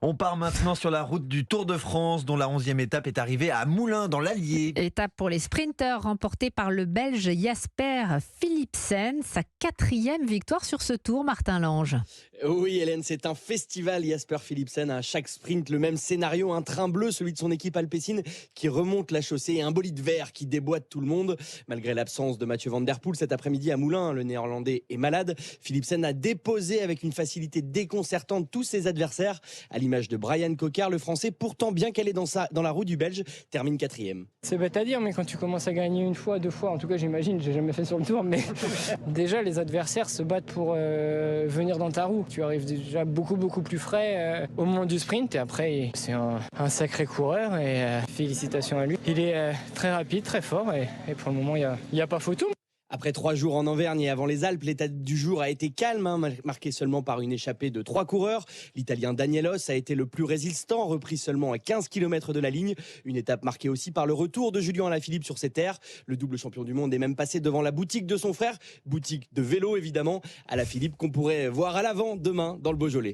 On part maintenant sur la route du Tour de France, dont la 11e étape est arrivée à Moulins, dans l'Allier. Étape pour les sprinteurs remportée par le Belge Jasper Philipsen. Sa 4e victoire sur ce tour, Martin Lange. Oui, Hélène, c'est un festival. Jasper Philipsen a à chaque sprint le même scénario. Un train bleu, celui de son équipe alpecin, qui remonte la chaussée et un bolide vert qui déboîte tout le monde. Malgré l'absence de Mathieu Van Der Poel cet après-midi à Moulins, le néerlandais est malade. Philipsen a déposé avec une facilité déconcertante tous ses adversaires. À l'image de Brian Cocard, le français, pourtant bien calé dans la roue du Belge, termine 4e. C'est bête à dire, mais quand tu commences à gagner une fois, deux fois, en tout cas j'imagine, j'ai jamais fait sur le tour, mais déjà les adversaires se battent pour venir dans ta roue. Tu arrives déjà beaucoup plus frais au moment du sprint et après c'est un sacré coureur et félicitations à lui. Il est très rapide, très fort et pour le moment il n'y a pas photo. Après 3 jours en Auvergne et avant les Alpes, l'état du jour a été calme, marqué seulement par une échappée de 3 coureurs. L'Italien Danielos a été le plus résistant, repris seulement à 15 km de la ligne. Une étape marquée aussi par le retour de Julien Alaphilippe sur ses terres. Le double champion du monde est même passé devant la boutique de son frère, boutique de vélo évidemment. Alaphilippe qu'on pourrait voir à l'avant demain dans le Beaujolais.